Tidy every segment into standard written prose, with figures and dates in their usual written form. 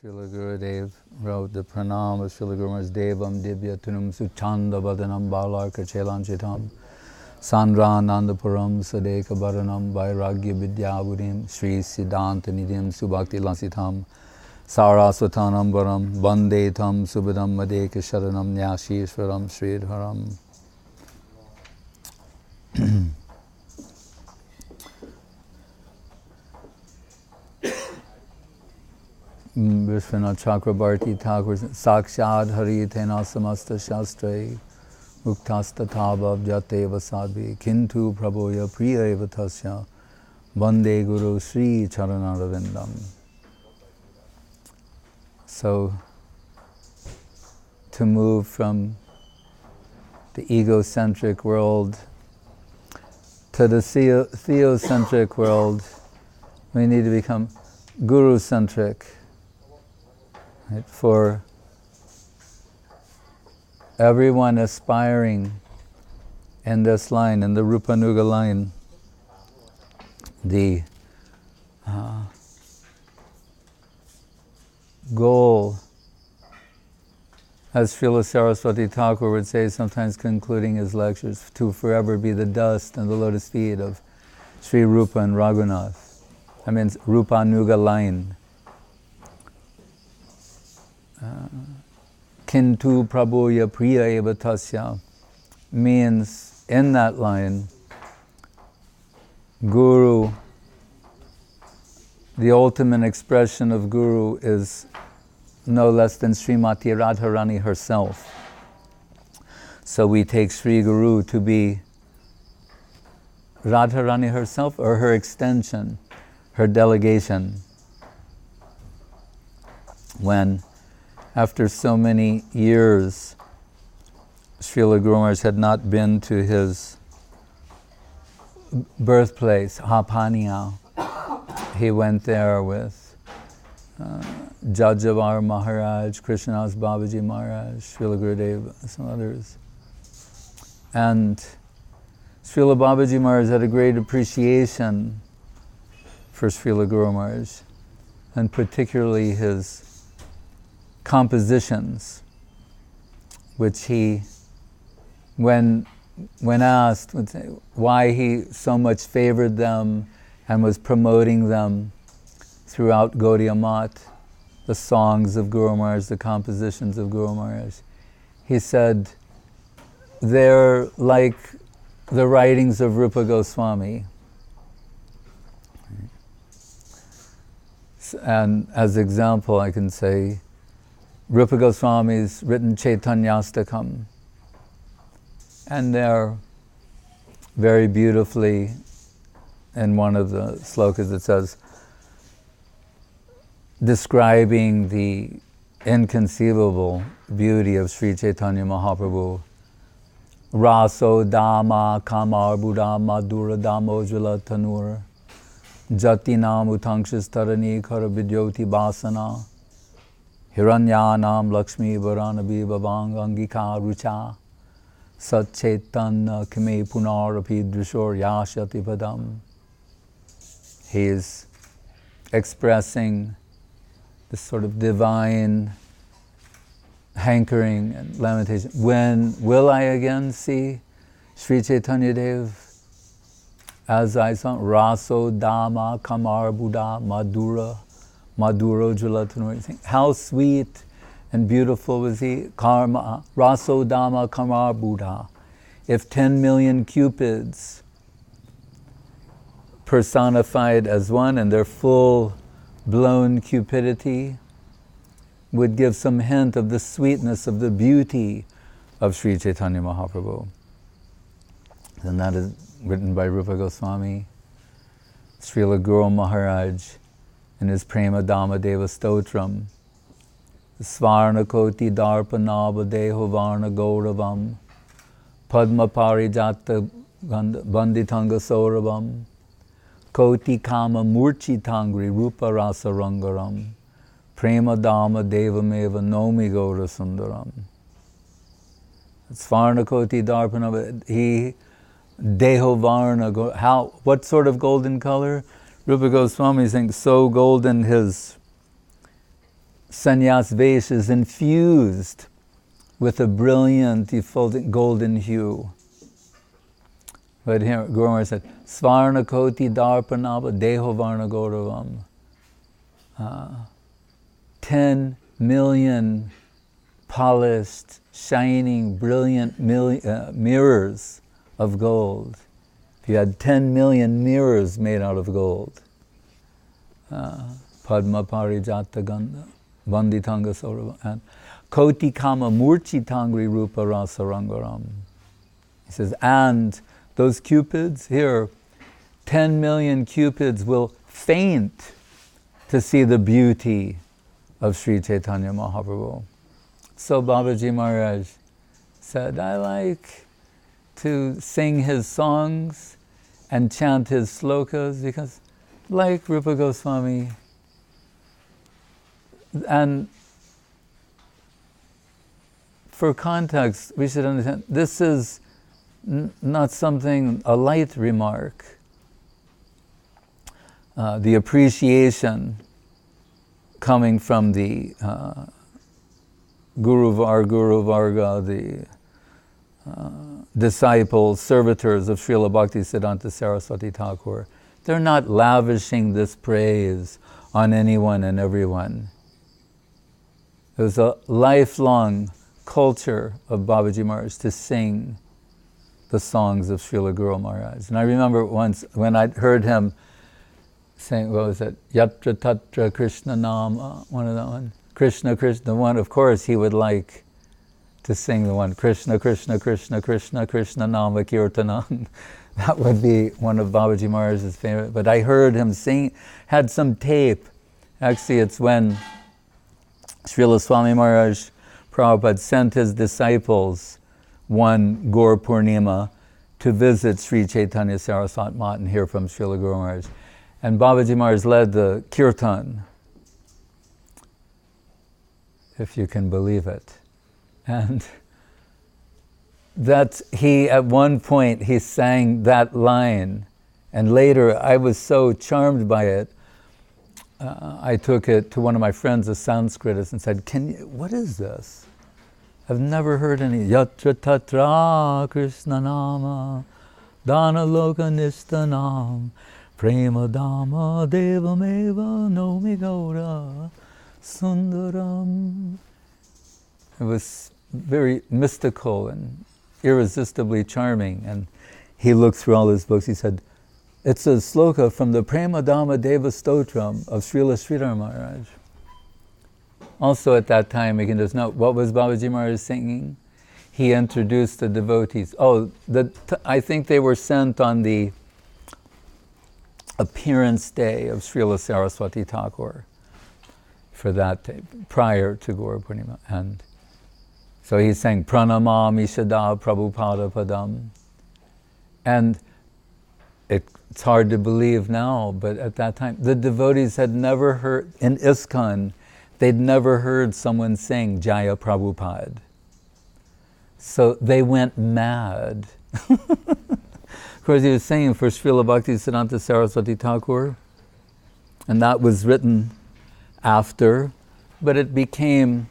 Srila Gurudev wrote the pranam of Srila Guru Maharaj Devam Divya Tunum Suchanda Vadanam Balarka Chelanchitam Sandranandapuram Sadeka Bharanam Vairagya Vidyavudim Sri Siddhanta Nidhim Subhakti Lasitam Saraswatanam Varam Bandetam Subhadam Madeka Sharanam Nyashishwaram Sridharam. Vishwanath Chakrabarti Thakur Sakshad Hari Tena Samasta Shastre Muktasta Tabhav Jateva Sadvi Kintu Prabhoya Priya Evatasya Bande Guru Sri Charanaravindam. So, to move from the egocentric world to the theocentric world, we need to become Guru-centric. Right? For everyone aspiring in this line, in the Rupanuga line, the goal, as Srila Saraswati Thakur would say, sometimes concluding his lectures, to forever be the dust and the lotus feet of Sri Rupa and Raghunath. I mean, Rupanuga line. Kintu Prabhoya Priya Eva Tasya means, in that line, Guru, the ultimate expression of Guru is no less than Srimati Radharani herself. So we take Sri Guru to be Radharani herself, or her extension, her delegation. When, after so many years, Srila Guru Maharaj had not been to his birthplace, Hapania. He went there with Jajavar Maharaj, Krishnadas Babaji Maharaj, Srila Gurudev, some others. And Srila Babaji Maharaj had a great appreciation for Srila Guru Maharaj, and particularly his compositions, which he, when asked, would say why he so much favored them and was promoting them throughout Gaudiya Math, the songs of Guru Maharaj, the compositions of Guru Maharaj. He said, they're like the writings of Rupa Goswami. And as example, I can say, Rupa Goswami's written Chaitanyastakam, and they're very beautifully, in one of the slokas it says, describing the inconceivable beauty of Sri Chaitanya Mahaprabhu. Raso Dama Kamar Buddha Madhura Damojala Tanur Jatinam Utangshis Tarani Kara Vidyoti Basana Hiranyanam Lakshmi Varanabi Babang Angika Rucha Sat Chaitanya Kime Punarapi Drishor Yashati Padam. He is expressing this sort of divine hankering and lamentation. When will I again see Sri Chaitanya Dev as I saw? Raso Dama Kamar Buddha Madhura Jalatanur. How sweet and beautiful was he? Karma, Raso Dama Kamar Buddha. If 10 million cupids personified as one, and their full-blown cupidity would give some hint of the sweetness, of the beauty of Sri Chaitanya Mahaprabhu. And that is written by Rupa Goswami. Srila Guru Maharaj, in his Prema Dhamma Deva Stotram, Svarna Koti Darpanava Deho Varna Gauravam Padma Parijata Banditanga Sauravam Koti Kama Murchi Tangri Rupa Rasa Rangaram Prema Dhamma Devameva Nomi Gaura Sundaram. Svarna Koti Darpanava, he Deho Varna, what sort of golden color? Rupa Goswami thinks so golden his sannyas vesh is infused with a brilliant, effulgent golden hue. But here, Guru Maharaj said, Svarna koti darpanava deho varna gauravam. 10 million polished, shining, brilliant mirrors of gold. If you had 10 million mirrors made out of gold. Padma parijata gandha, vanditanga saurava, and koti kama murchitangri rupa rasa rangaram. He says, and those cupids, here, 10 million cupids will faint to see the beauty of Sri Chaitanya Mahaprabhu. So Babaji Maharaj said, I like to sing his songs and chant his slokas because, like Rupa Goswami, and for context, we should understand, this is not something, a light remark. The appreciation coming from the Guru Varga, the disciples, servitors of Srila Bhaktisiddhanta Saraswati Thakur, they're not lavishing this praise on anyone and everyone. It was a lifelong culture of Babaji Maharaj to sing the songs of Srila Guru Maharaj. And I remember once when I heard him saying, what was it? Yatra Tatra Krishna Nama, one of that one. Krishna, Krishna, one, of course, he would like to sing the one, Krishna, Krishna, Krishna, Krishna, Krishna Nama Kirtanam. That would be one of Babaji Maharaj's favorite. But I heard him sing, had some tape. Actually, it's when Srila Swami Maharaj Prabhupada sent his disciples one Gaur Purnima to visit Sri Chaitanya Saraswat Mat and hear from Srila Guru Maharaj. And Babaji Maharaj led the kirtan, if you can believe it. And that he, at one point, he sang that line. And later, I was so charmed by it, I took it to one of my friends, a Sanskritist, and said, what is this? I've never heard any, Yatra Tatra Krishna Nama, Dana Loka Nishtanam, Prema Dhamma Devameva Nomi Gaura Sundaram. It was very mystical and irresistibly charming. And he looked through all his books. He said, it's a sloka from the Prema Dhamma Deva Stotram of Srila Sridhar Maharaj. Also at that time, we can just note, what was Babaji Maharaj singing? He introduced the devotees. I think they were sent on the appearance day of Srila Saraswati Thakur for that day, prior to Gaur Purnima. And so he sang Pranamami Shada Prabhupada Padam. And it's hard to believe now, but at that time, the devotees had never heard, in ISKCON, they'd never heard someone sing Jaya Prabhupada. So they went mad. Of course, he was singing for Srila Bhaktisiddhanta Saraswati Thakur, and that was written after, but it became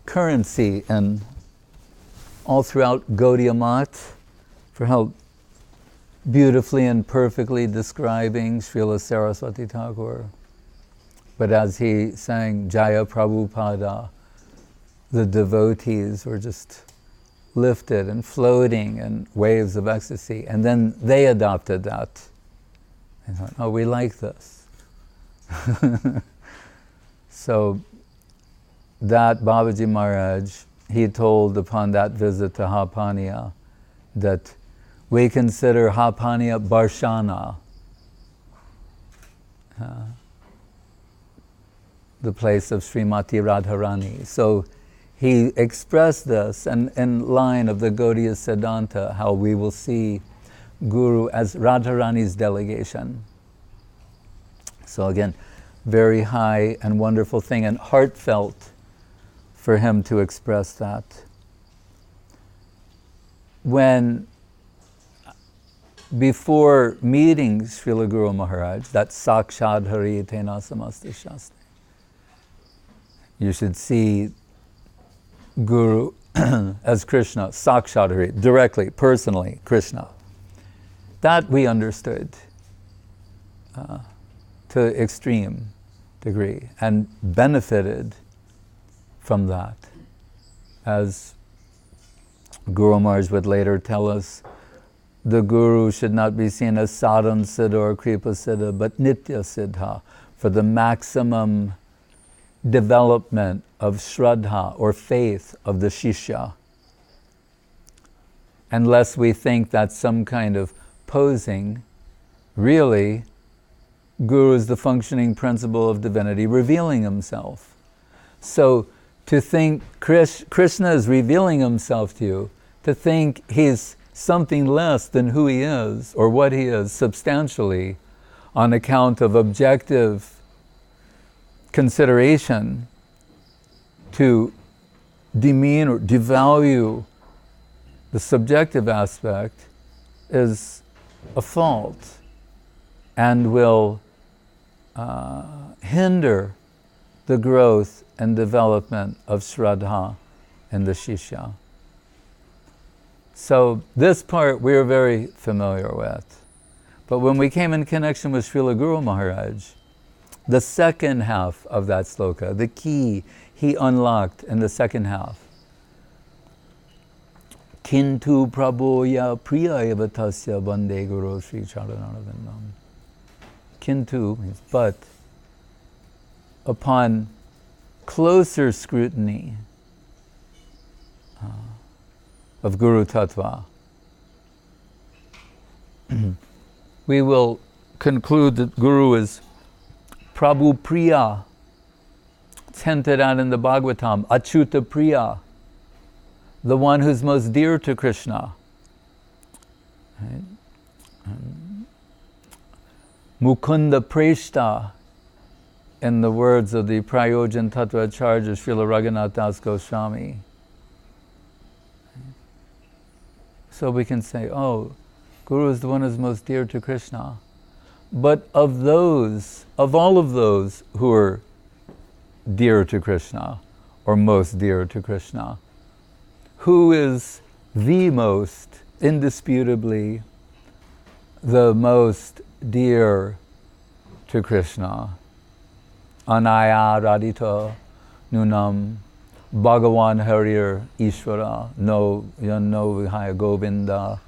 currency and all throughout Gaudiya Math for how beautifully and perfectly describing Srila Saraswati Thakur. But as he sang Jaya Prabhupada, the devotees were just lifted and floating in waves of ecstasy. And then they adopted that. And thought, oh, we like this. So that Babaji Maharaj, he told upon that visit to Hapania that we consider Hapania Barshana, the place of Srimati Radharani. So he expressed this in line of the Gaudiya Siddhanta, how we will see Guru as Radharani's delegation. So again, very high and wonderful thing, and heartfelt for him to express that. Before meeting Srila Guru Maharaj, that Sakshad Hari Tena Samasta Shastra, You should see Guru as Krishna, Sakshat Hari, directly, personally, Krishna. That we understood to extreme degree and benefited from that. As Guru Maharaj would later tell us, the Guru should not be seen as Sadhan Siddha or Kripa Siddha, but Nitya Siddha, for the maximum development of Shraddha or faith of the Shishya. Unless we think that's some kind of posing, really, Guru is the functioning principle of divinity revealing himself. So to think Krishna is revealing himself to you, to think he's something less than who he is or what he is substantially on account of objective consideration, to demean or devalue the subjective aspect is a fault and will hinder the growth and development of Shraddha in the Shishya. So this part we're very familiar with. But when we came in connection with Srila Guru Maharaj, the second half of that sloka, the key he unlocked in the second half. Kintu prabhoya priya eva tasya bande guru sri charanarvindam. Kintu means but. Upon closer scrutiny of Guru Tattva, we will conclude that Guru is Prabhu Priya. It's hinted at in the Bhagavatam, Achyuta Priya, the one who's most dear to Krishna. Right? Mukunda Preshta, in the words of the Prayojan Tattva Acharya Srila Raghunath Das Goswami. So we can say, oh, Guru is the one who's most dear to Krishna. But of all of those who are dear to Krishna, or most dear to Krishna, who is the most, indisputably, the most dear to Krishna? Anaya Radita Nunam Bhagavan Harir Ishvara No Yanno Vihaya Govinda.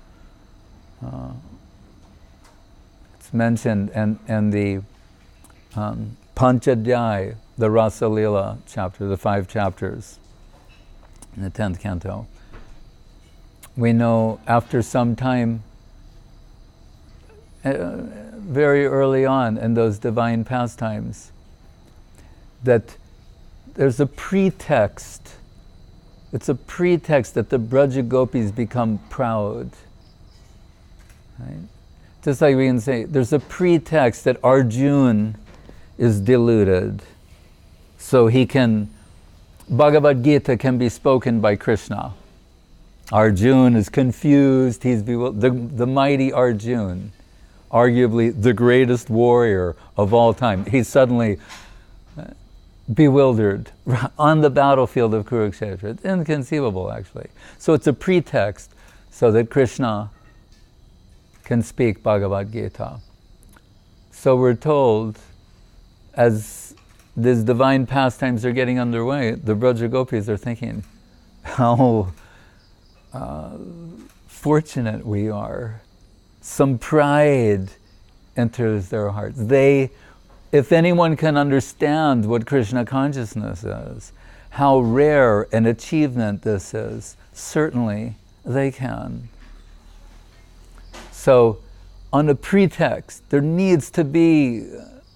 It's mentioned in the Panchadhyay, the Rasa Lila chapter, the 5 chapters in the 10th canto. We know after some time, very early on in those divine pastimes, that there's a pretext. It's a pretext that the Braja Gopis become proud. Right? Just like we can say, there's a pretext that Arjuna is deluded, so Bhagavad Gita can be spoken by Krishna. Arjuna is confused, he's bewildered. The mighty Arjuna, arguably the greatest warrior of all time, he's suddenly bewildered on the battlefield of Kurukshetra. It's inconceivable, actually. So it's a pretext so that Krishna can speak Bhagavad Gita. So we're told, as these divine pastimes are getting underway, the Braja Gopis are thinking, how fortunate we are. Some pride enters their hearts. If anyone can understand what Krishna consciousness is, how rare an achievement this is, certainly they can. So, on a pretext, there needs to be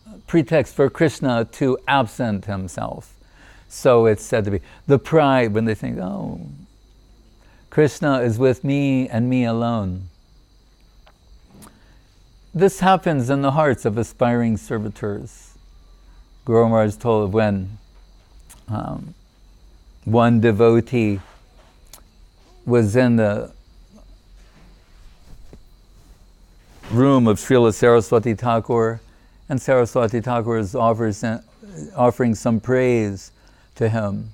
a pretext for Krishna to absent himself. So it's said to be the pride when they think, oh, Krishna is with me and me alone. This happens in the hearts of aspiring servitors. Guru Maharaj told when one devotee was in the room of Srila Saraswati Thakur, and Saraswati Thakur is offering some praise to him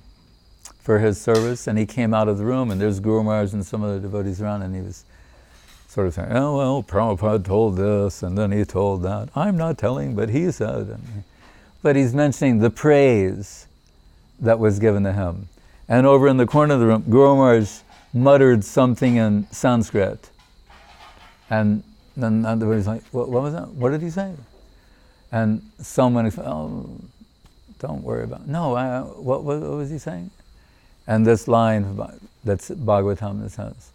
for his service, and he came out of the room, and there's Guru Maharaj and some other devotees around, and he was sort of saying, oh, well, Prabhupada told this, and then he told that. I'm not telling, but he said. But he's mentioning the praise that was given to him. And over in the corner of the room, Guru Maharaj muttered something in Sanskrit. And then everybody's like, what was that? What did he say? And someone, oh, don't worry about it. No, what was he saying? And this line, that's Bhagavatam, that says,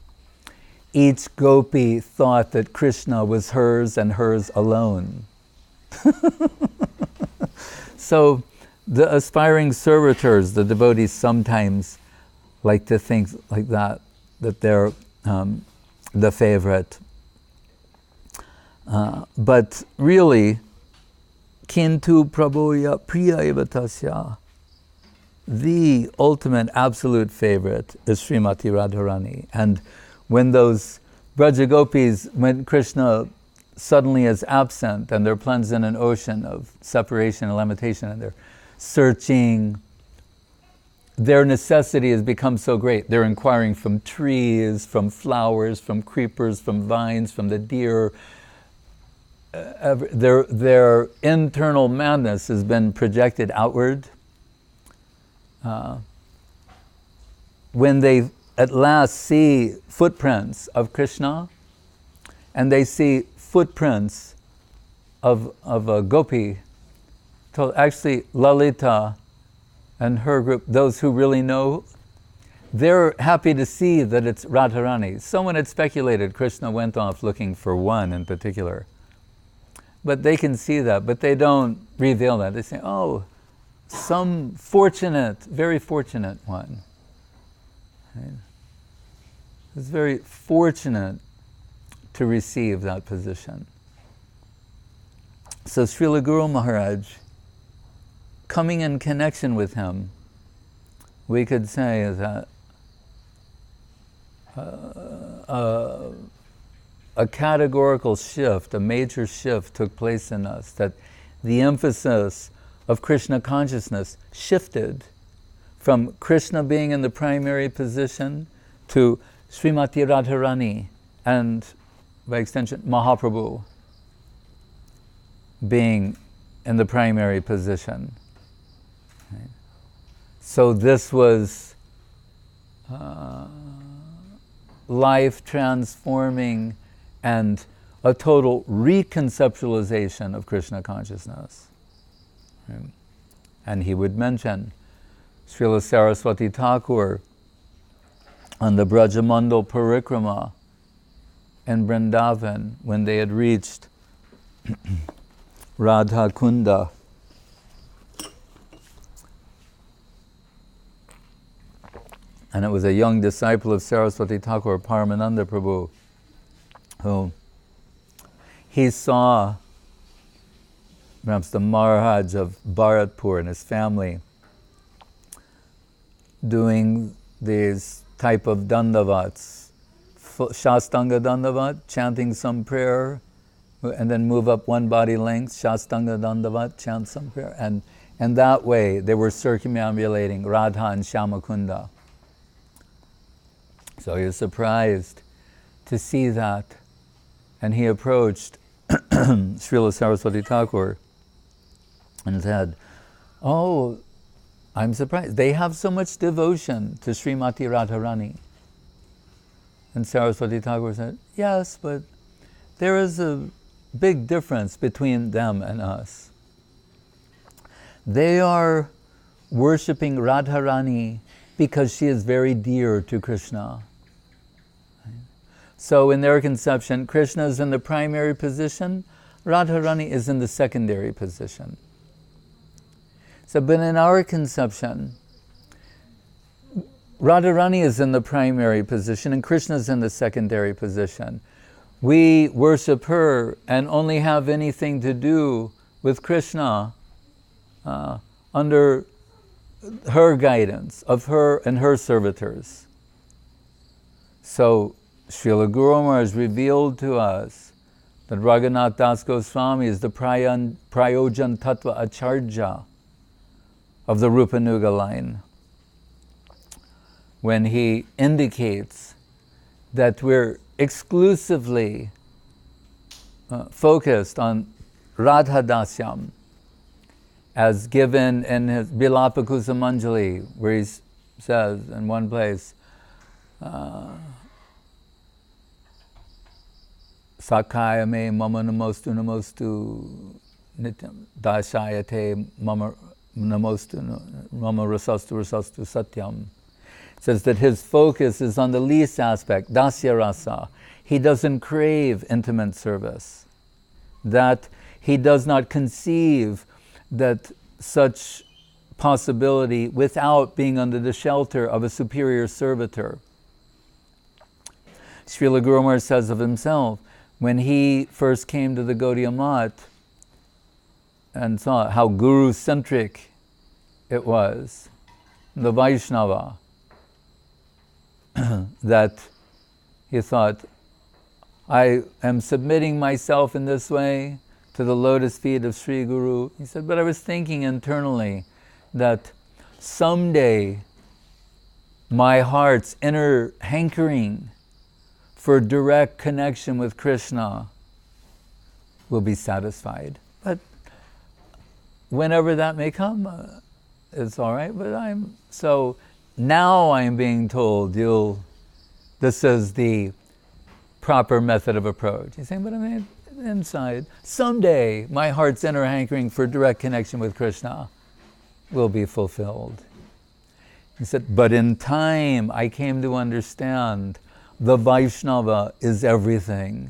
each gopi thought that Krishna was hers and hers alone. So the aspiring servitors, the devotees, sometimes like to think like that they're the favorite. But really, kintu prabhuya priya eva tasya, the ultimate absolute favorite is Srimati Radharani. And when those Braja Gopis, when Krishna suddenly is absent and they're plunged in an ocean of separation and limitation and they're searching, their necessity has become so great. They're inquiring from trees, from flowers, from creepers, from vines, from the deer. Their internal madness has been projected outward. When they at last see footprints of Krishna, and they see footprints of a gopi, actually Lalita and her group, those who really know, they're happy to see that it's Radharani. Someone had speculated Krishna went off looking for one in particular. But they can see that, but they don't reveal that. They say, oh, some fortunate, very fortunate one. Right? It's very fortunate to receive that position. So Srila Guru Maharaj, coming in connection with him, we could say that a categorical shift, a major shift took place in us, that the emphasis of Krishna consciousness shifted from Krishna being in the primary position to Srimati Radharani and, by extension, Mahaprabhu being in the primary position. Right? So this was life-transforming and a total reconceptualization of Krishna consciousness. Right? And he would mention Srila Saraswati Thakur on the Brajamandal Parikrama in Vrindavan when they had reached Radha Kunda. And it was a young disciple of Saraswati Thakur, Paramananda Prabhu, who he saw perhaps the Maharaj of Bharatpur and his family doing these type of dandavats, Shastanga dandavat, chanting some prayer, and then move up one body length, Shastanga dandavat, chant some prayer, and that way they were circumambulating Radha and Shyamakunda. So he was surprised to see that, and he approached Srila Saraswati Thakur and said, oh, I'm surprised. They have so much devotion to Srimati Radharani. And Saraswati Thakur said, yes, but there is a big difference between them and us. They are worshipping Radharani because she is very dear to Krishna. So in their conception, Krishna is in the primary position, Radharani is in the secondary position. So, but in our conception, Radharani is in the primary position and Krishna is in the secondary position. We worship her and only have anything to do with Krishna under her guidance, of her and her servitors. So, Srila Guru Maharaj revealed to us that Raghunath Das Goswami is the Prayojan Tattva Acharya of the Rupanuga line, when he indicates that we're exclusively focused on Radha Dasyam, as given in his Bilapa Kusumanjali, where he says in one place, Sakaya me mama namostu namostu nityam dashayate mama namostu mama rasastu rasastu satyam. It says that his focus is on the least aspect, dasya rasa. He doesn't crave intimate service. That he does not conceive that such possibility without being under the shelter of a superior servitor. Srila Guru Maharaj says of himself, when he first came to the Gaudiya Math and saw how Guru-centric it was, the Vaishnava, that he thought, I am submitting myself in this way to the lotus feet of Sri Guru. He said, but I was thinking internally that someday my heart's inner hankering for direct connection with Krishna will be satisfied. But whenever that may come, it's all right. But so now I'm being told this is the proper method of approach. He's saying, but I mean, inside, someday my heart's inner hankering for direct connection with Krishna will be fulfilled. He said, but in time I came to understand the Vaishnava is everything.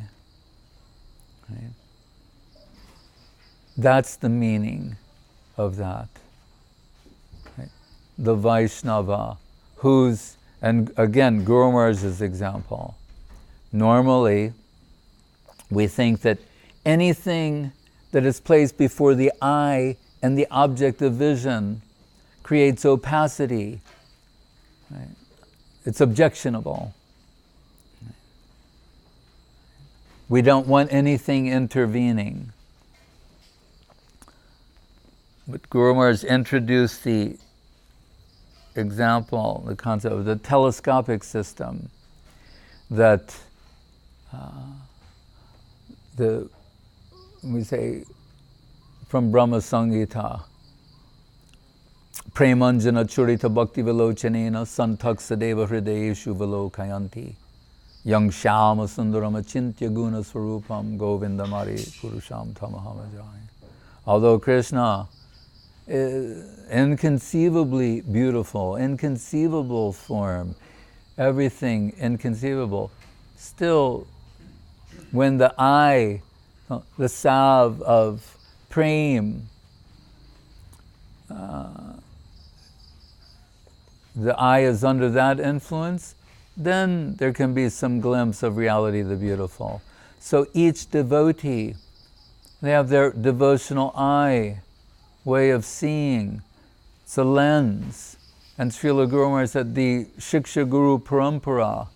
Right? That's the meaning of that. Right? The Vaishnava, and again, Guru Maharaj's example. Normally, we think that anything that is placed before the eye and the object of vision creates opacity. Right? It's objectionable. We don't want anything intervening. But Guru Maharaj introduced the example, the concept of the telescopic system, that we say from Brahma Samhita, Premanjana Churita Bhakti Vilochanena Santaksadeva Hridayeshu Vilokayanti Yang Shama Sundaram Achintya Guna Swarupam Govindamari Purusham Tamahamajaya. Although Krishna is inconceivably beautiful, inconceivable form, everything inconceivable, still when the eye, the salve of prem, the eye is under that influence, then there can be some glimpse of reality, the beautiful. So each devotee, they have their devotional eye, way of seeing. It's a lens. And Srila Guru Maharaj said the Shiksha Guru Parampara,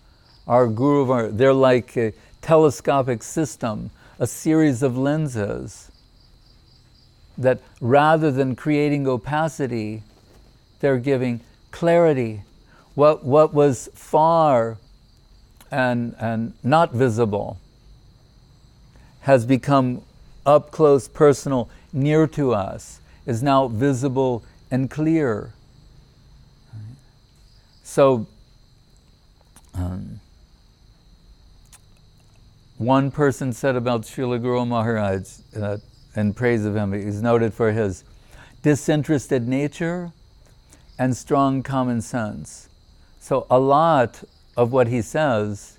our Guru, they're like a telescopic system, a series of lenses that rather than creating opacity, they're giving clarity. What was far and not visible has become up close, personal, near to us, is now visible and clear. So, one person said about Srila Guru Maharaj, in praise of him, he's noted for his disinterested nature and strong common sense. So a lot of what he says,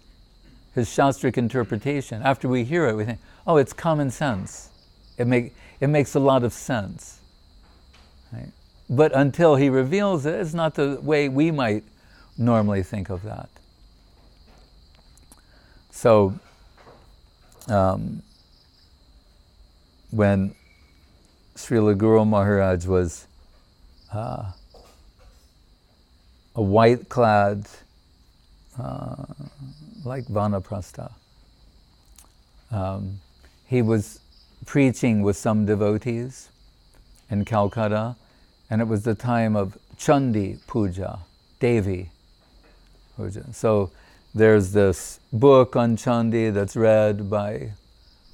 his Shastric interpretation, after we hear it, we think, oh, it's common sense. It makes a lot of sense. Right? But until he reveals it, it's not the way we might normally think of that. So, when Srila Guru Maharaj was a white-clad, like Vanaprastha, he was preaching with some devotees in Calcutta, and it was the time of Chandi Puja, Devi Puja. So there's this book on Chandi that's read by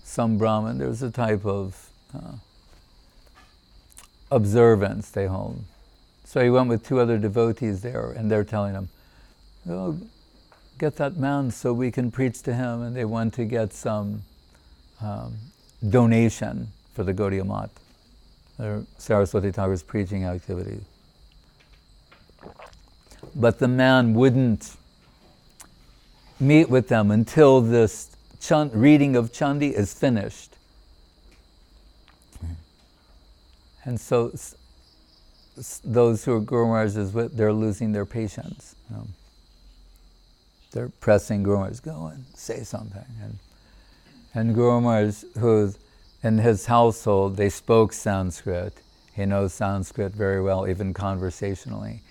some Brahmin. There's a type of observance they hold. So he went with 2 other devotees there, and they're telling him, "Oh, get that man so we can preach to him." And they went to get some donation for the Gaudiya Math, or Saraswati Thakur's preaching activity. But the man wouldn't meet with them until this reading of Chandi is finished. And so those who are Guru Maharaj is with, they're losing their patience. They're pressing Guru Maharaj, go and say something. And Guru Maharaj, who's in his household, they spoke Sanskrit. He knows Sanskrit very well, even conversationally.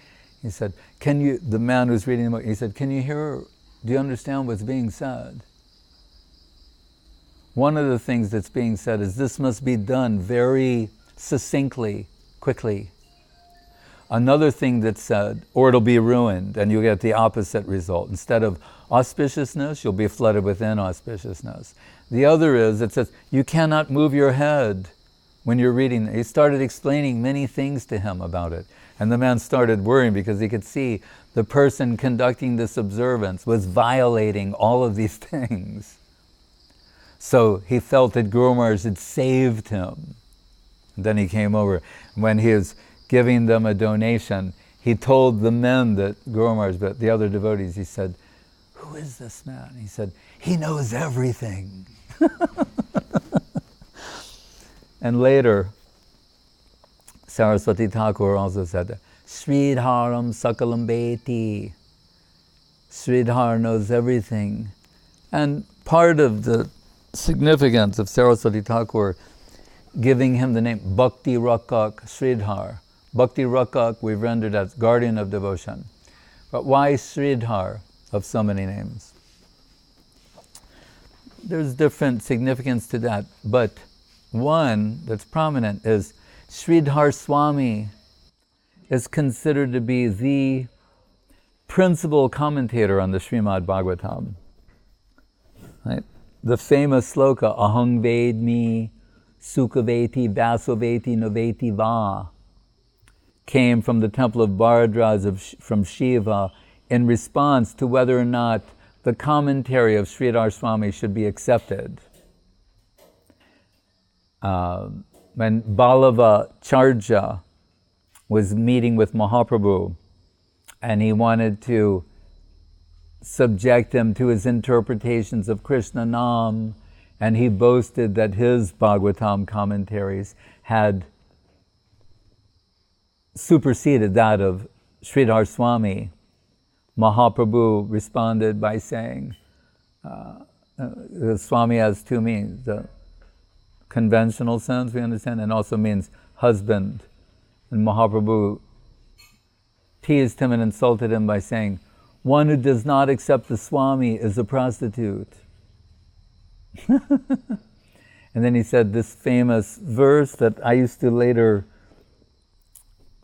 He said, the man who's reading the book, he said, do you understand what's being said? One of the things that's being said is this must be done very succinctly, quickly. Another thing that's said, or it'll be ruined, and you'll get the opposite result. Instead of auspiciousness, you'll be flooded with inauspiciousness. The other is, it says, you cannot move your head when you're reading. He started explaining many things to him about it. And the man started worrying because he could see the person conducting this observance was violating all of these things. So he felt that Guru Maharaj had saved him. And then he came over. When he was giving them a donation, he told the men that Guru Maharaj, but the other devotees, he said, "Who is this man?" He said, "He knows everything." And later, Saraswati Thakur also said that, Sridharam Sakalam Beti. Sridhar knows everything. And part of the significance of Saraswati Thakur giving him the name Bhakti Rakak Sridhar. Bhakti Rakak we've rendered as guardian of devotion. But why Sridhar of so many names? There's different significance to that, but one that's prominent is Sridhar Swami is considered to be the principal commentator on the Srimad Bhagavatam. Right? The famous sloka, Ahang Vedmi, Sukhaveti, Vasaveti, Noveti Va, came from the temple of Bharadras from Shiva in response to whether or not the commentary of Sridhar Swami should be accepted. When Ballava Charja was meeting with Mahaprabhu and he wanted to subject him to his interpretations of Krishna Nam, and he boasted that his Bhagavatam commentaries had superseded that of Sridhar Swami. Mahaprabhu responded by saying, Swami has 2 meanings. The conventional sense, we understand, and also means husband. And Mahaprabhu teased him and insulted him by saying, one who does not accept the Swami is a prostitute. And then he said this famous verse that I used to later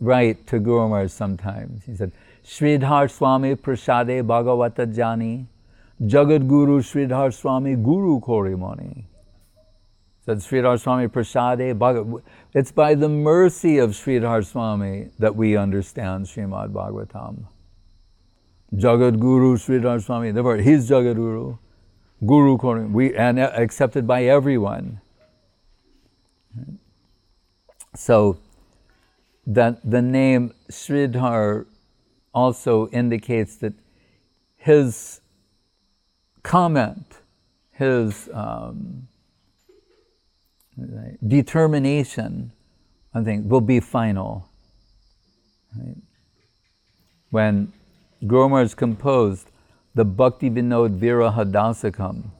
write to Guru Maharaj sometimes. He said, Sridhar Swami Prasade Bhagavata Jani, Jagat Guru Sridhar Swami Guru Korimani. Said Sridhar Swami Prasade Bhagavat. It's by the mercy of Sridhar Swami that we understand Srimad Bhagavatam. Jagat Guru Sridhar Swami, therefore he's Jagat Guru, Guru Korimani, and accepted by everyone. So that the name Sridhar also indicates that his comment, his determination, I think, will be final. Right? When Guru Maharaj composed the Bhakti Vinod Viraha Dasakam,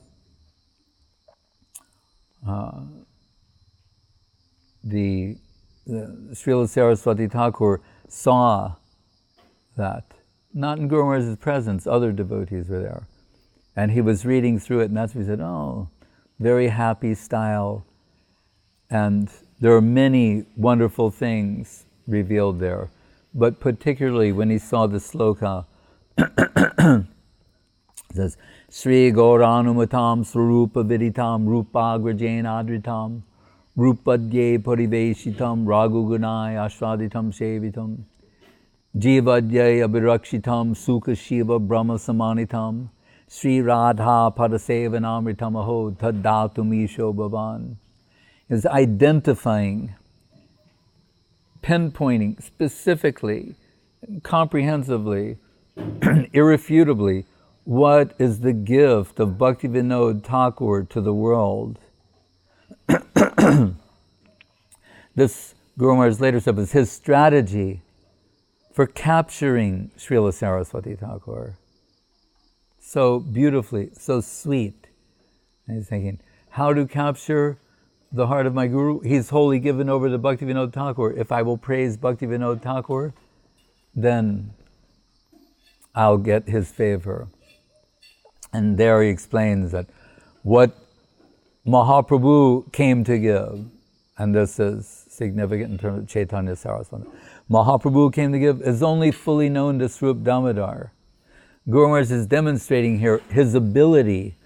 the Srila Saraswati Thakur saw that, not in Guru Maharaj's presence, other devotees were there. And he was reading through it, and that's when he said, oh, very happy style. And there are many wonderful things revealed there. But particularly when he saw the sloka, it says, Sri Gauranumatam Swarupa Viditam Rupagrajain Adritam Rupadye Pariveshitam Ragugunai Ashwaditam Shevitam Jivadye Abhirakshitam Sukha Shiva Brahma Samanitam Sri Radha Padasevanamritam Aho Tadatumesho Bhavan. Is identifying, pinpointing specifically, comprehensively, irrefutably, what is the gift of Bhaktivinoda Thakur to the world. This, Guru Maharaj later said, was his strategy for capturing Srila Saraswati Thakur. So beautifully, so sweet. And he's thinking, how to capture the heart of my Guru? He's wholly given over to Bhaktivinoda Thakur. If I will praise Bhaktivinoda Thakur, then I'll get his favor. And there he explains that what Mahaprabhu came to give, and this is significant in terms of Chaitanya Saraswati, Mahaprabhu came to give is only fully known to Swarup Damodar. Guru Maharaj is demonstrating here his ability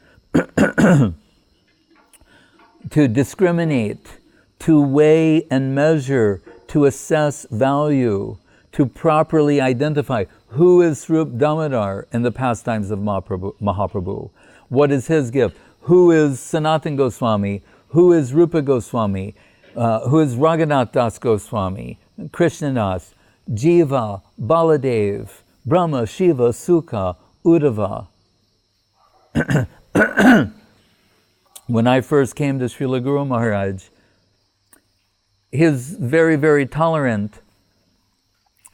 to discriminate, to weigh and measure, to assess value, to properly identify who is Swarup Damodar in the pastimes of Mahaprabhu. What is his gift? Who is Sanatana Goswami? Who is Rupa Goswami? Who is Raghunath Das Goswami? Krishnadas, Jiva, Baladev, Brahma, Shiva, Sukha, Uddhava. When I first came to Srila Guru Maharaj, he was very, very tolerant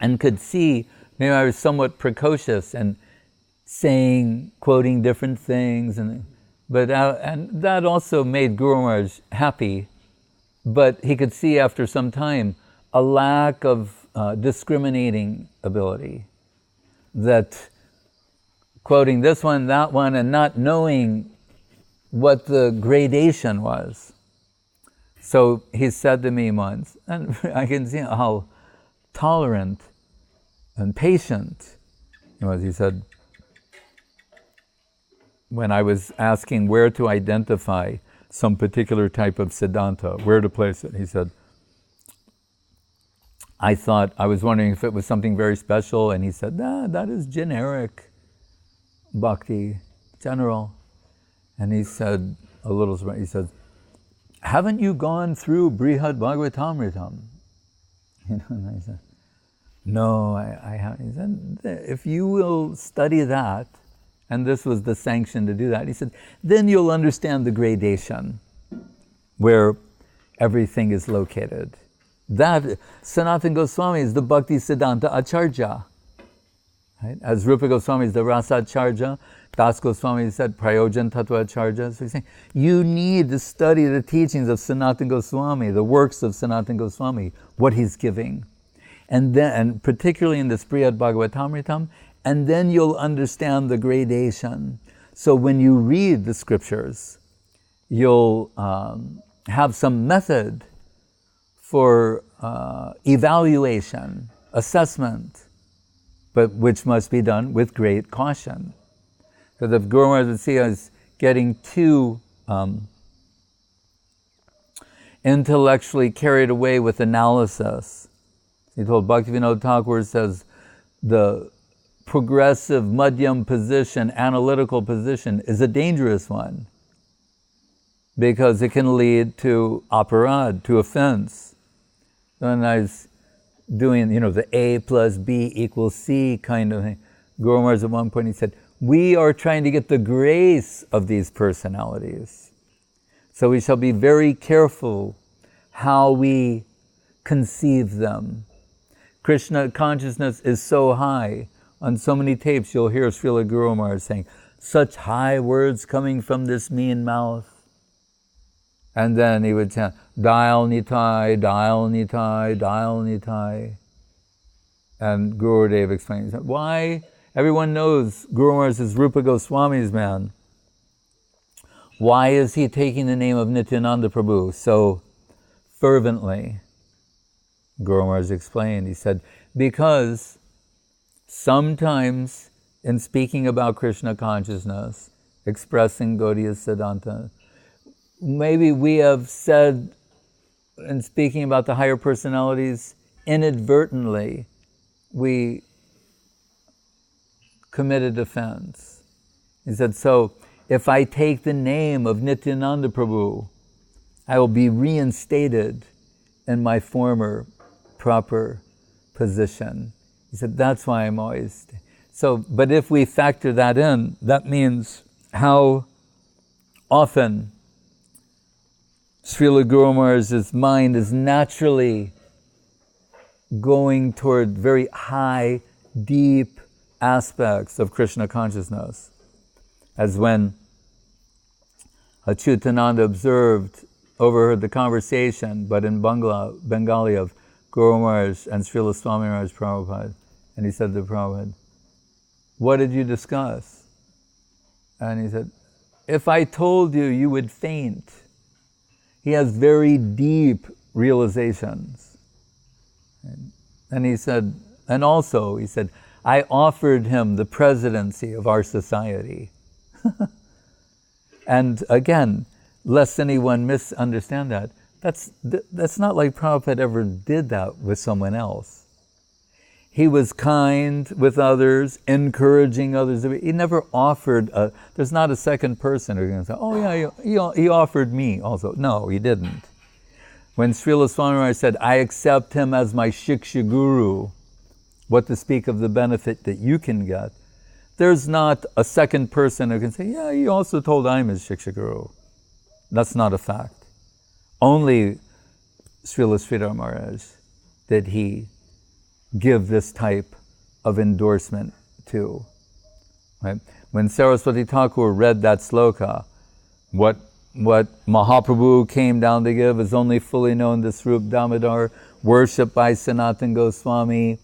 and could see, maybe I was somewhat precocious and saying, quoting different things, and that also made Guru Maharaj happy. But he could see after some time a lack of discriminating ability, that quoting this one, that one, and not knowing what the gradation was. So he said to me once, and I can see how tolerant and patient he was. He said, when I was asking where to identify some particular type of Siddhanta, where to place it, he said, I was wondering if it was something very special, and he said, nah, that is generic bhakti, general. And he said, a little surprised, he said, haven't you gone through Brihad Bhagavatamritam? And I said, no, I haven't. He said, if you will study that, and this was the sanction to do that, he said, then you'll understand the gradation where everything is located. That, Sanatana Goswami is the Bhakti Siddhanta Acharya. Right? As Rupa Goswami is the Rasa Acharya, Das Goswami said Prayojan Tattva Acharya. So he's saying, you need to study the teachings of Sanatana Goswami, the works of Sanatana Goswami, what he's giving. And then, and particularly in the Brihad Bhagavatamritam, and then you'll understand the gradation. So when you read the scriptures, you'll have some method for evaluation, assessment, but which must be done with great caution. Because if Guru Maharaj would see us getting too intellectually carried away with analysis, he told Bhaktivinoda Thakur says the progressive madhyam position, analytical position, is a dangerous one because it can lead to aparad, to offense. When I was doing, the A plus B equals C kind of thing, Guru Maharaj at one point he said, we are trying to get the grace of these personalities. So we shall be very careful how we conceive them. Krishna consciousness is so high. On so many tapes you'll hear Srila Guru Maharaj saying, such high words coming from this mean mouth. And then he would chant, Dial Nitai, Dial Nitai, Dial Nitai. And Gurudev explains, why? Everyone knows Guru Maharaj is Rupa Goswami's man. Why is he taking the name of Nityananda Prabhu so fervently? Guru Maharaj explained, he said, because sometimes in speaking about Krishna consciousness, expressing Gaudiya Siddhanta, maybe we have said, in speaking about the higher personalities, inadvertently, we committed offense. He said, so if I take the name of Nityananda Prabhu, I will be reinstated in my former proper position. He said, that's why I'm always... So, but if we factor that in, that means how often Srila Guru Maharaj's mind is naturally going toward very high, deep aspects of Krishna consciousness. As when Achyutananda overheard the conversation, but in Bengali of Guru Maharaj and Srila Swami Maharaj Prabhupada, and he said to Prabhupada, what did you discuss? And he said, if I told you, you would faint. He has very deep realizations. And he said, and also, he said, I offered him the presidency of our society. And again, lest anyone misunderstand that, that's not like Prabhupada ever did that with someone else. He was kind with others, encouraging others. He never offered, there's not a second person who's going to say, oh yeah, he offered me also. No, he didn't. When Srila Swami Maharaj said, I accept him as my Shiksha Guru, what to speak of the benefit that you can get, there's not a second person who can say, yeah, he also told I'm his Shiksha Guru. That's not a fact. Only Srila Sridhar Maharaj did he give this type of endorsement to. Right? When Saraswati Thakur read that sloka, what Mahaprabhu came down to give is only fully known to Swarup Damodar, worshipped by Sanatana Goswami,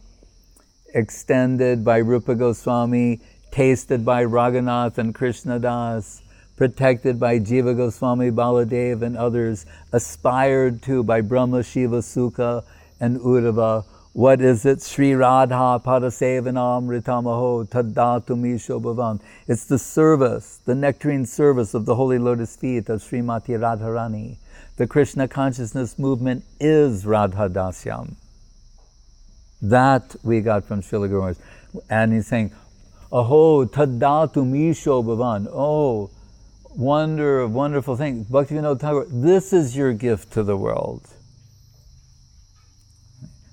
extended by Rupa Goswami, tasted by Raghunath and Krishna Das, protected by Jiva Goswami, Baladev and others, aspired to by Brahma, Shiva, Sukha and Uddhava. What is it? Sri Radha Padasevanam Ritamaho Taddatumi Shobhavam. It's the service, the nectarine service of the holy lotus feet of Srimati Radharani. The Krishna consciousness movement is Radha Dasyam. That we got from Srila Guru Maharaj. And he's saying, Aho Taddatumi Shobhavan. Oh, wonderful thing. Bhaktivinoda Thakur, this is your gift to the world.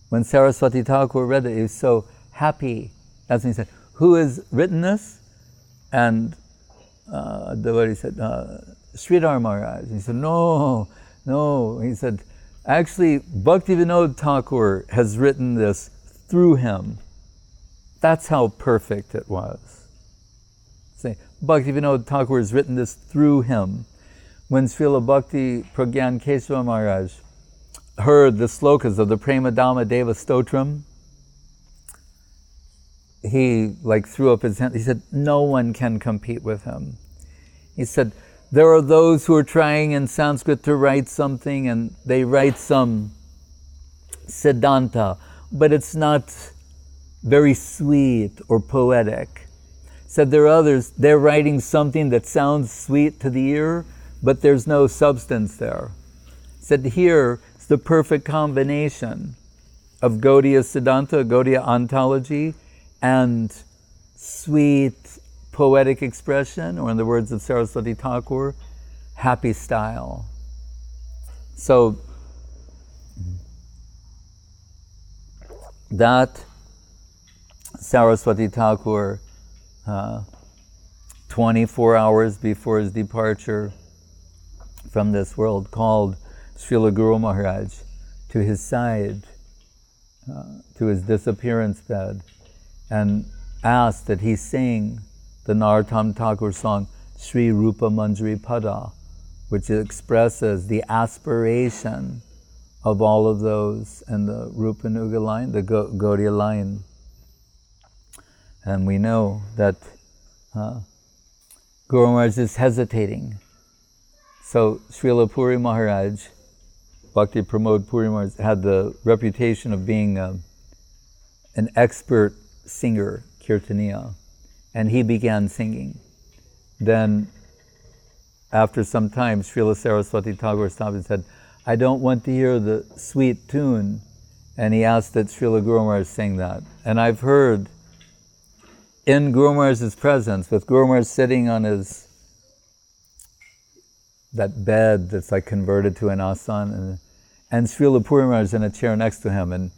When Saraswati Thakur read it, he was so happy. That's when he said, who has written this? And the devotee said, Sridhar Maharaj. He said, no. He said, actually, Bhaktivinoda Thakur has written this through him. That's how perfect it was. Say, Bhaktivinoda Thakur has written this through him. When Srila Bhakti Pragyan Kesava Maharaj heard the slokas of the Prema Dhamma Deva Stotram, he threw up his hand. He said, no one can compete with him. He said, there are those who are trying in Sanskrit to write something and they write some Siddhanta, but it's not very sweet or poetic. Said there are others, they're writing something that sounds sweet to the ear, but there's no substance there. Said here, it's the perfect combination of Gaudiya Siddhanta, Gaudiya ontology, and sweet poetic expression, or in the words of Saraswati Thakur, happy style. So that Saraswati Thakur, 24 hours before his departure from this world, called Srila Guru Maharaj to his side, to his disappearance bed, and asked that he sing the Narottam Thakur song, Sri Rupa Manjari Pada, which expresses the aspiration of all of those in the Rupanuga line, the Gaudiya line. And we know that Guru Maharaj is hesitating. So Srila Puri Maharaj Bhakti Pramod Puri Maharaj had the reputation of being an expert singer, kirtaniya, and he began singing. Then, after some time, Srila Saraswati Thakur stopped and said, "I don't want to hear the sweet tune," and he asked that Srila Guru Maharaj sing that. And I've heard in Guru Maharaj's presence, with Guru Maharaj sitting on that bed that's like converted to an asan, and Srila Puri Maharaj in a chair next to him, and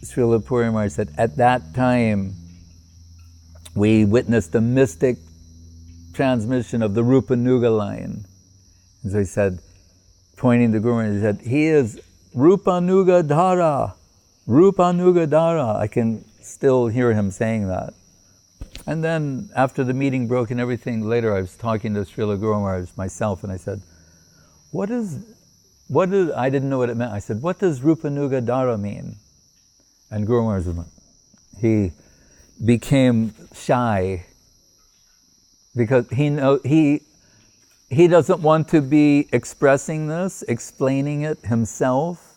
Srila Puri Maharaj said, at that time, we witnessed the mystic transmission of the Rupa Nuga line. And so he said, pointing to Guru Maharaj, he said, he is Rupa Nuga Dhara, Rupa Nuga Dhara. I can still hear him saying that. And then after the meeting broke and everything, later I was talking to Srila Guru Maharaj myself, and I said, what is, I didn't know what it meant. I said, what does Rupa Nuga Dhara mean? And Guru Maharaj was like, he became shy because he doesn't want to be expressing this, explaining it himself,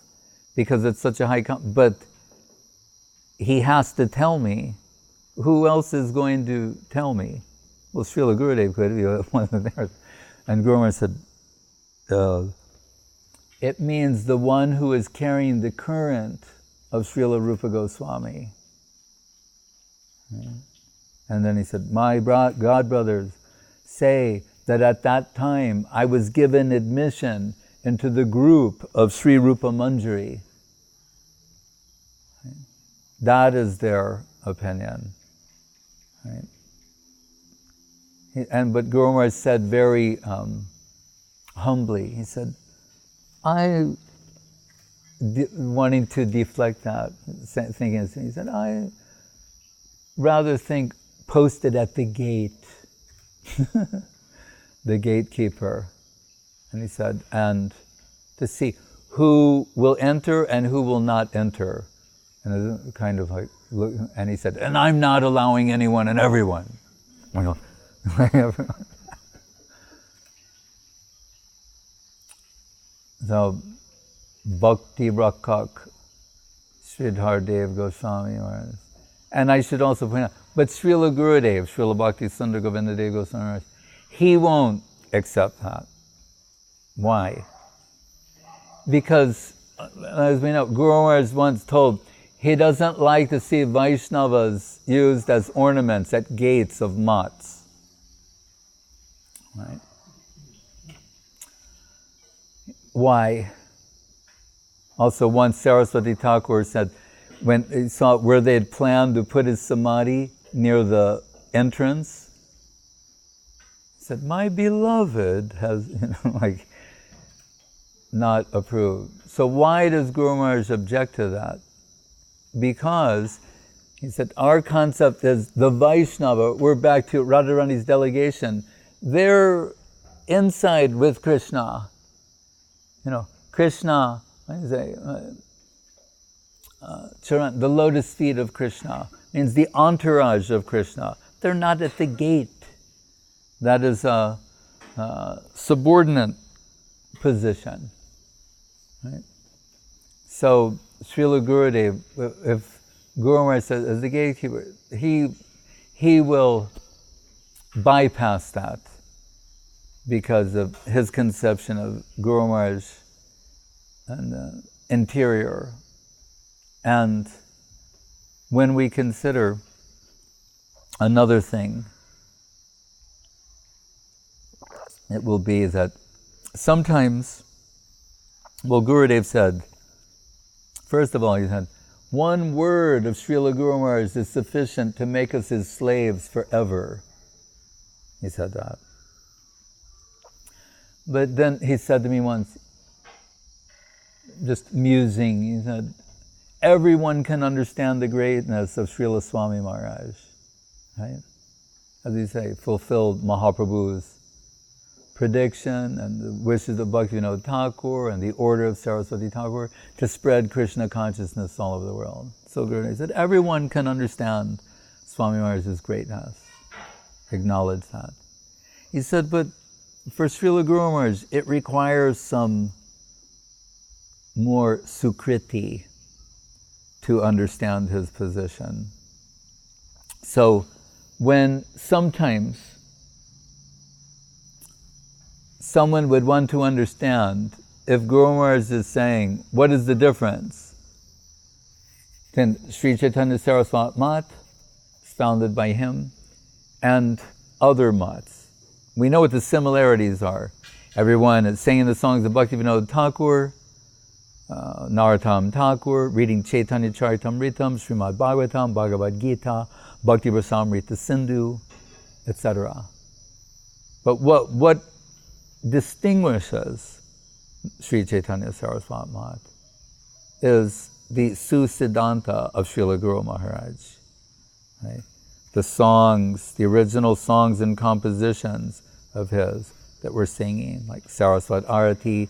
because it's such a high, but he has to tell me. Who else is going to tell me? Well, Srila Gurudev could be one of them. And Guru Maharaj said, it means the one who is carrying the current of Srila Rupa Goswami. And then he said, my God brothers say that at that time I was given admission into the group of Sri Rupa Manjari. That is their opinion. Right? But Guru Maharaj said very humbly, he said, wanting to deflect that, thinking, he said, I rather think posted at the gate, the gatekeeper. And he said, and to see who will enter and who will not enter. And kind of like, and he said, and I'm not allowing anyone and everyone. So, Bhakti Rakak, Sridhar Dev Goswami Maharaj. And I should also point out, but Srila Gurudev, Srila Bhakti Sundar Govinda Dev Goswami Maharaj, he won't accept that. Why? Because, as we know, Guru Maharaj once told, he doesn't like to see Vaishnavas used as ornaments at gates of mats. Right? Why? Also, once Saraswati Thakur said, when he saw where they had planned to put his samadhi near the entrance, he said, my beloved has, like, not approved. So why does Guru Maharaj object to that? Because, he said, our concept is the Vaishnava, we're back to Radharani's delegation, they're inside with Krishna. Krishna, the lotus feet of Krishna, means the entourage of Krishna. They're not at the gate. That is a subordinate position. Right? So, Srila Gurudev, if Guru Maharaj says, as the gatekeeper, he will bypass that because of his conception of Guru Maharaj and interior. And when we consider another thing, it will be that sometimes, well, Gurudev said, first of all, he said, one word of Srila Guru Maharaj is sufficient to make us his slaves forever. He said that. But then he said to me once, just musing, he said, everyone can understand the greatness of Srila Swami Maharaj. Right? As you say, fulfilled Mahaprabhu's prediction and the wishes of Bhaktivinoda Thakur and the order of Saraswati Thakur to spread Krishna consciousness all over the world. So Gurudev said, everyone can understand Swami Maharaj's greatness, acknowledge that. He said, but for Srila Guru Maharaj, it requires some more sukriti to understand his position. So when sometimes someone would want to understand if Guru Maharaj is saying, what is the difference? Then Sri Chaitanya Saraswat Mat is founded by him and other mats. We know what the similarities are. Everyone is singing the songs of Bhaktivinoda Thakur, Narottam Thakur, reading Chaitanya Charitamritam, Srimad Bhagavatam, Bhagavad Gita, Bhakti Rasamrita Sindhu, etc. But what distinguishes Sri Chaitanya Saraswat Mat is the Susiddhanta of Srila Guru Maharaj. Right? The songs, the original songs and compositions of his that we're singing, like Saraswat Arati,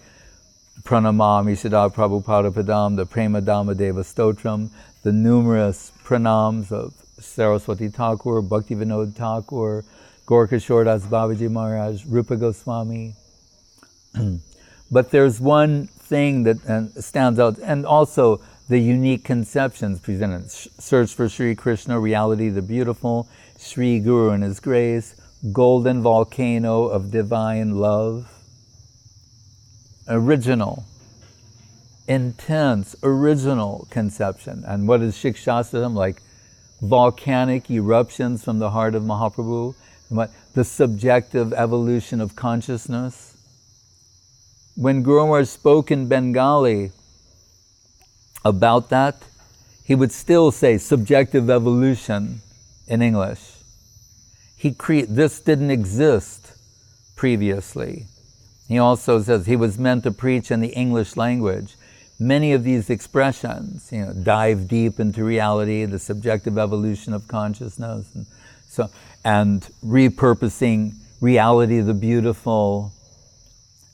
Pranamam Ishada Prabhupada Padam, the Prema Dhamma Deva Stotram, the numerous pranams of Saraswati Thakur, Bhaktivinoda Thakur, Gorkishore Das Babaji Maharaj, Rupa Goswami. But there's one thing that stands out, and also the unique conceptions presented. Search for Sri Krishna, Reality the Beautiful, Sri Guru and His Grace, Golden Volcano of Divine Love. Original, intense, original conception. And what is Shikshastram? Like volcanic eruptions from the heart of Mahaprabhu. The subjective evolution of consciousness. When Guru Maharaj spoke in Bengali about that, he would still say subjective evolution in English. This didn't exist previously. He also says he was meant to preach in the English language. Many of these expressions, dive deep into reality, the subjective evolution of consciousness, and repurposing reality the beautiful,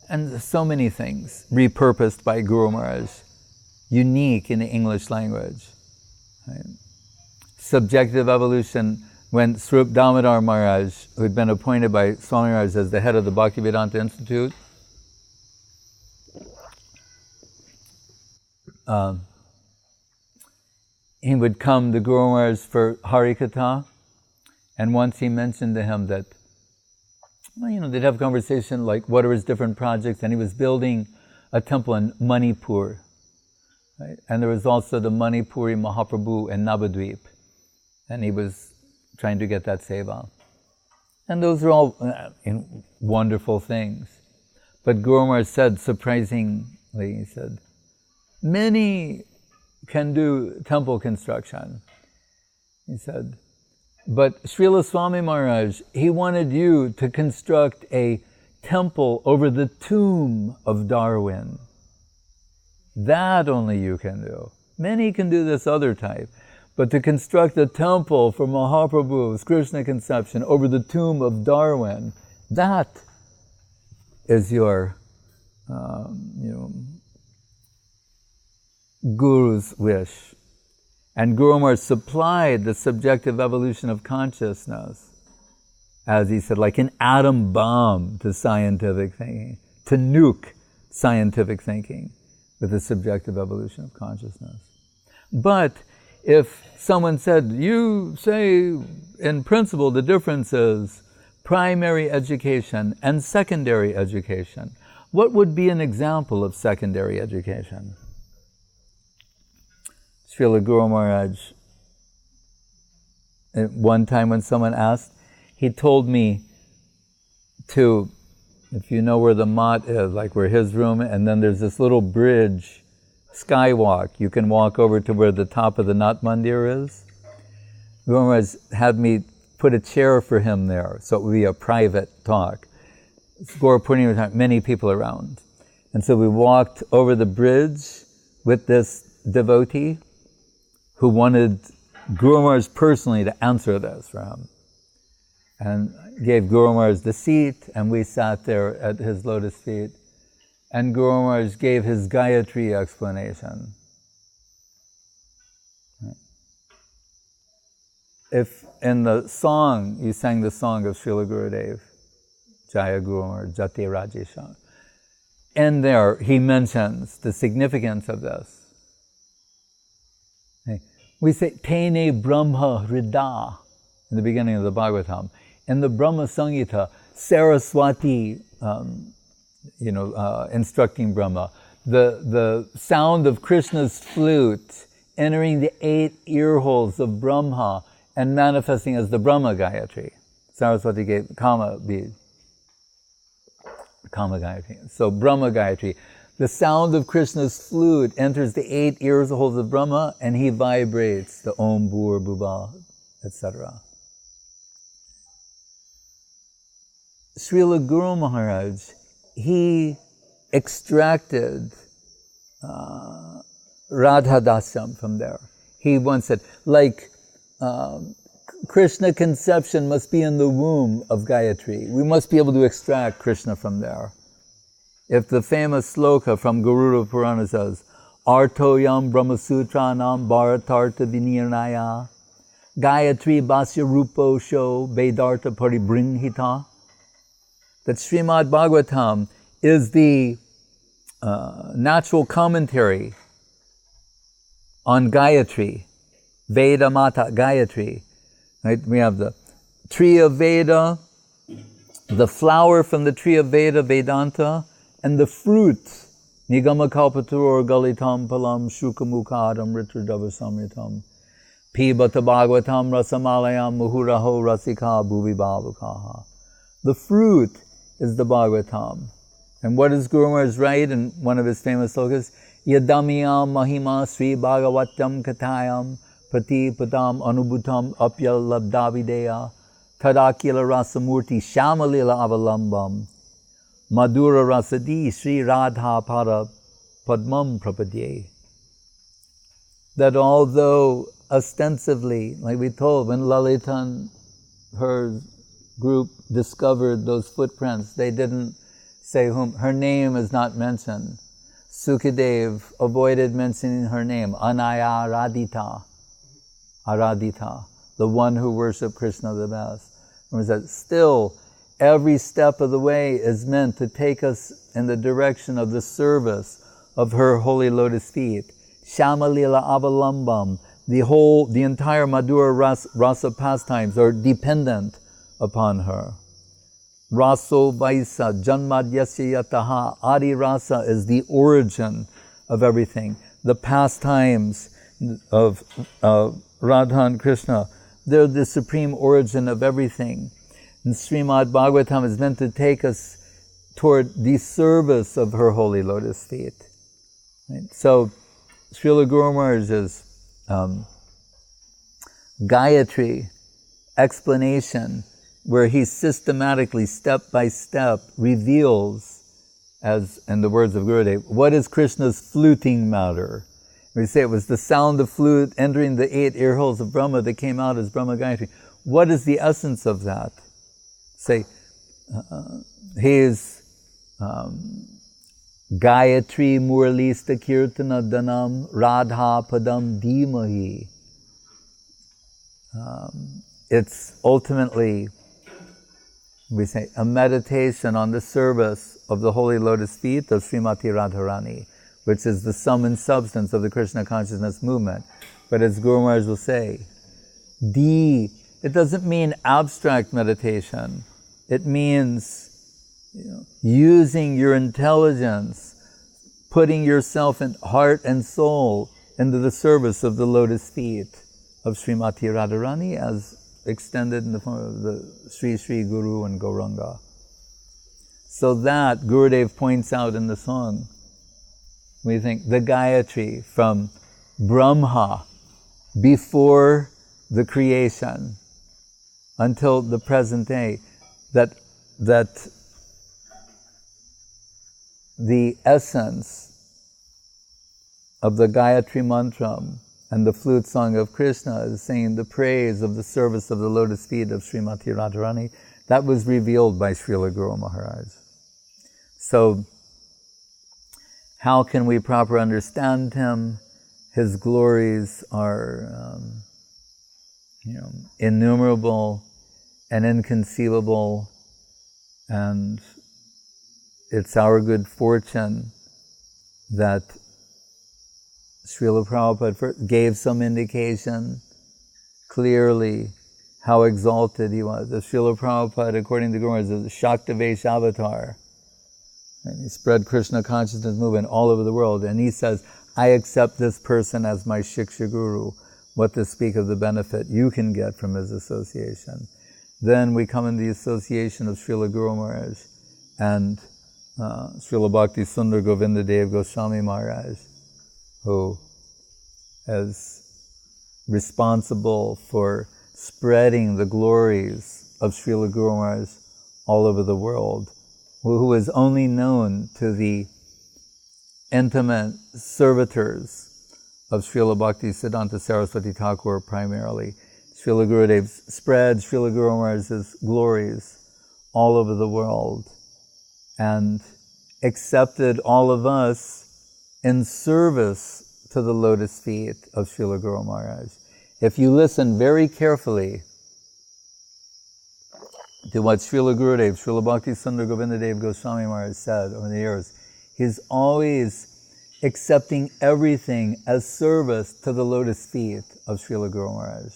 and so many things repurposed by Guru Maharaj, unique in the English language. Right? Subjective evolution, when Swarup Damodar Maharaj, who had been appointed by Swami Maharaj as the head of the Bhaktivedanta Institute, he would come to Guru Maharaj for Harikatha, and once he mentioned to him that, they'd have a conversation like what are his different projects, and he was building a temple in Manipur, right? And there was also the Manipuri Mahaprabhu in Navadvip, and he was trying to get that seva. And those are all wonderful things. But Guru Maharaj said, surprisingly, he said, many can do temple construction. He said, but Srila Swami Maharaj, he wanted you to construct a temple over the tomb of Darwin. That only you can do. Many can do this other type. But to construct a temple for Mahaprabhu's Krishna conception over the tomb of Darwin, that is your, Guru's wish. And Guru Maharaj supplied the subjective evolution of consciousness, as he said, like an atom bomb to scientific thinking, to nuke scientific thinking with the subjective evolution of consciousness. But if someone said, you say in principle the difference is primary education and secondary education, what would be an example of secondary education? Srila Guru Maharaj, at one time when someone asked, he told me to, if you know where the mat is, like where his room, and then there's this little bridge, skywalk, you can walk over to where the top of the Nat Mandir is. Guru Maharaj had me put a chair for him there, so it would be a private talk. Gaura Purnima time, many people around. And so we walked over the bridge with this devotee who wanted Guru Maharaj personally to answer this for him. And gave Guru Maharaj the seat, and we sat there at his lotus feet. And Guru Maharaj gave his Gayatri explanation. If in the song, you sang the song of Srila Gurudev, Jaya Guru Maharaj, Jati Rajesha, And there he mentions the significance of this. Okay. We say, Tene Brahma Hrida, in the beginning of the Bhagavatam. In the Brahma Samhita, Saraswati, instructing Brahma, the sound of Krishna's flute entering the 8 ear holes of Brahma and manifesting as the Brahma Gayatri. Saraswati gave Kama Gayatri. So Brahma Gayatri. The sound of Krishna's flute enters the 8 ear holes of Brahma and he vibrates the Om Bhur Bhuva, etc. Srila Guru Maharaj, he extracted Radha Dasyam from there. He once said, Krishna conception must be in the womb of Gayatri. We must be able to extract Krishna from there. If the famous sloka from Garuda Purana says, Artoyam Brahmasutranam Bharatartha Vinirnaya Gayatri Basya Rupo Sho Vedartha Paribringhita, that Srimad Bhagavatam is the natural commentary on Gayatri, Veda Mata Gayatri. Right? We have the tree of Veda, the flower from the tree of Veda, Vedanta, and the fruit, Nigama Kalpatur Galitam Palam Shukamukadam Ritradava Samritam Pibata Bhagavatam Rasamalayam Muhuraho Rasika Bhuvi Bhavukaha. The fruit is the Bhagavatam. And what does Guru Maharaj write in one of his famous slokas? Yadamiyam Mahima Sri Bhagavatam Katayam Pati Padam Anubhutam Apyal Labdavideya Tadakila Rasamurti Shamalila Avalambam Madhura Rasadi Sri Radha Pada Padmam Prapadye. That although ostensively, like we told, when Lalitan, her group, discovered those footprints, they didn't say whom, her name is not mentioned. Sukadev avoided mentioning her name, Anaya Aradita, the one who worshiped Krishna the best. And that still, every step of the way is meant to take us in the direction of the service of her holy lotus feet. Shamalila Avalambam, the entire Madhura Rasa pastimes are dependent upon her. Raso Vaisa Janmadyasya Yataha, Adi Rasa is the origin of everything. The pastimes of Radha and Krishna, they're the supreme origin of everything. And Srimad Bhagavatam is meant to take us toward the service of her holy lotus feet. Right? So, Srila Guru Maharaj's Gayatri explanation, where he systematically, step by step, reveals, as in the words of Gurudev, what is Krishna's fluting matter. We say it was the sound of flute entering the 8 ear holes of Brahma that came out as Brahma Gayatri. What is the essence of that? Say, his Gayatri Muralista Kirtana Danam Radha Padam Dhimahi. It's ultimately, we say, a meditation on the service of the holy lotus feet of Srimati Radharani, which is the sum and substance of the Krishna consciousness movement. But as Guru Maharaj will say, it doesn't mean abstract meditation. It means using your intelligence, putting yourself in heart and soul into the service of the lotus feet of Srimati Radharani as extended in the form of the Sri Sri Guru and Gauranga. So that Gurudev points out in the song. We think the Gayatri from Brahma before the creation until the present day, that the essence of the Gayatri mantra and the flute song of Krishna is singing the praise of the service of the lotus feet of Srimati Radharani. That was revealed by Srila Guru Maharaj. So, how can we properly understand him? His glories are innumerable and inconceivable, and it's our good fortune that Srila Prabhupada gave some indication clearly how exalted he was. The Srila Prabhupada, according to Guru, is a Shaktavesh avatar. And he spread Krishna consciousness movement all over the world. And he says, I accept this person as my Shiksha Guru. What to speak of the benefit you can get from his association. Then we come in the association of Srila Guru Maharaj and Srila Bhakti Sundar Govinda Dev Goswami Maharaj, who is responsible for spreading the glories of Srila Guru Maharaj all over the world, who is only known to the intimate servitors of Srila Bhakti Siddhanta Saraswati Thakur primarily. Srila Gurudev spread Srila Guru Maharaj's glories all over the world and accepted all of us in service to the lotus feet of Srila Guru Maharaj. If you listen very carefully to what Srila Gurudev, Srila Bhakti Sundar Govinda Dev Goswami Maharaj said over the years, he's always accepting everything as service to the lotus feet of Srila Guru Maharaj.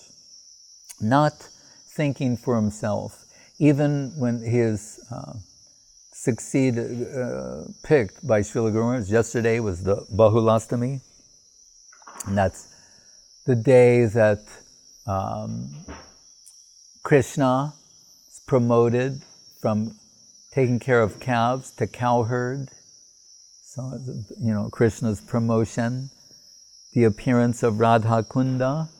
Not thinking for himself. Even when he is picked by Srila Guru Maharaj, yesterday was the Bahulastami, and that's the day that Krishna is promoted from taking care of calves to cowherd. So, Krishna's promotion, the appearance of Radha Kunda,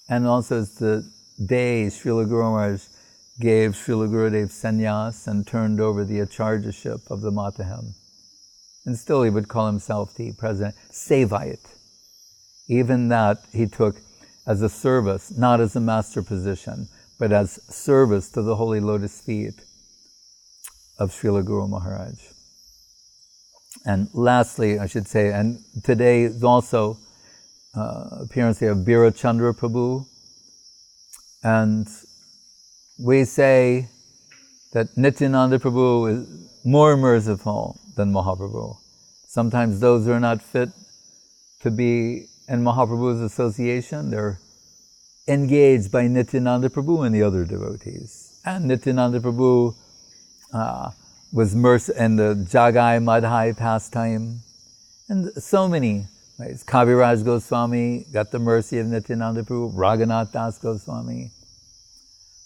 and also it's the day Srila Guru Maharaj gave Srila Gurudev sannyas and turned over the acharjaship of the Matahem. And still he would call himself the president, Sevayat. Even that he took as a service, not as a master position, but as service to the holy lotus feet of Srila Guru Maharaj. And lastly, I should say, and today is also appearance of Bira Chandra Prabhu. And we say that Nityananda Prabhu is more merciful than Mahaprabhu. Sometimes those who are not fit to be in Mahaprabhu's association, they're engaged by Nityananda Prabhu and the other devotees. And Nityananda Prabhu was in the Jagai Madhai pastime. And so many ways. Kaviraj Goswami got the mercy of Nityananda Prabhu, Raghunath Das Goswami.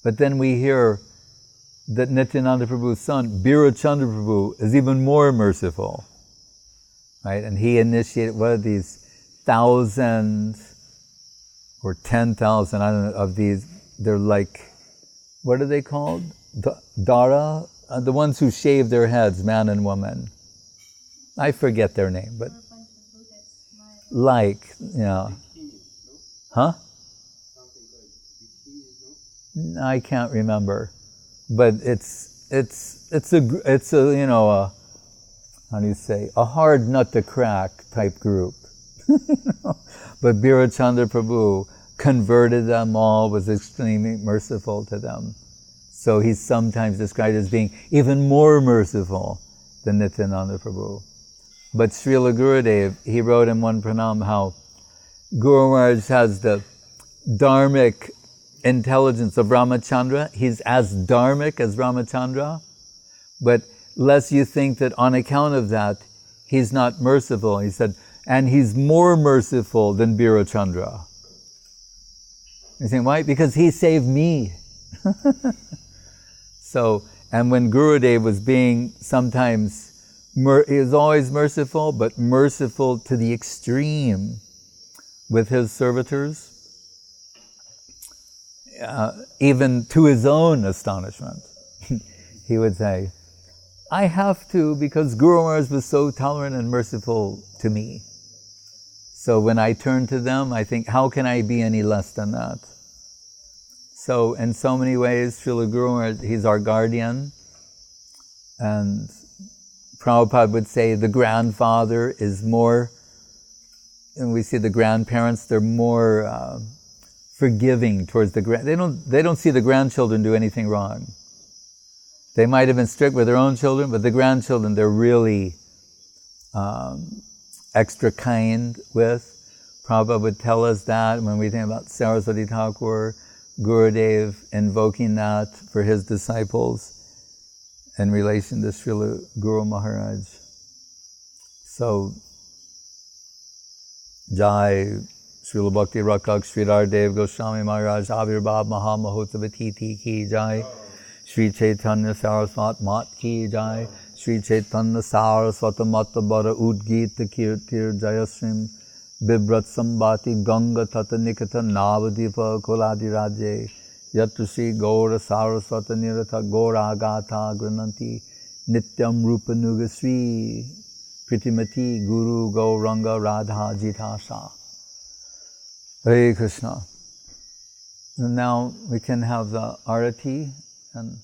But then we hear that Nityananda Prabhu's son, Bira Chandra Prabhu, is even more merciful. Right? And he initiated, what are these 1,000 or 10,000, I don't know, of these, they're like, what are they called? Dara? The ones who shave their heads, man and woman. I forget their name, but Huh? I can't remember, but it's a how do you say, a hard nut to crack type group. But Bira Chandra Prabhu converted them all, was extremely merciful to them. So he's sometimes described as being even more merciful than Nityananda Prabhu. But Srila Gurudev, he wrote in one pranam how Guru Maharaj has the dharmic intelligence of Ramachandra. He's as dharmic as Ramachandra, but lest you think that on account of that, he's not merciful. He said, and he's more merciful than Bira Chandra. You think, why? Because he saved me. So, and when Gurudev was being sometimes, he was always merciful, but merciful to the extreme with his servitors, even to his own astonishment. He would say, I have to, because Guru Maharaj was so tolerant and merciful to me. So when I turn to them, I think, how can I be any less than that? So in so many ways, Srila Guru Maharaj, he's our guardian. And Prabhupada would say the grandfather is more, and we see the grandparents, they're more forgiving towards the they don't see the grandchildren do anything wrong. They might have been strict with their own children, but the grandchildren they're really extra kind with. Prabhupada would tell us that when we think about Saraswati Thakur, Gurudev invoking that for his disciples in relation to Srila Guru Maharaj. So, Jai Srila Bhakti Rakak Sridhar Dev Goswami Maharaj Avirbhav Maha Mahotsavatiti Ki Jai, Sri Chaitanya Saraswat Mat Ki Jai, Sri Chaitanya Saraswata Mata Bara Udgita Kirtir Jayasrim, Bibrat Sambati Ganga Tata Nikata Navadipa Koladi Raje, Yatushi Gaura Saraswata Nirata Gaura Gata Grananti, Nityam Rupa Nuga Sri Pritimati Guru Gauranga Radha Jitasha. Hare Krishna. And now we can have the arati and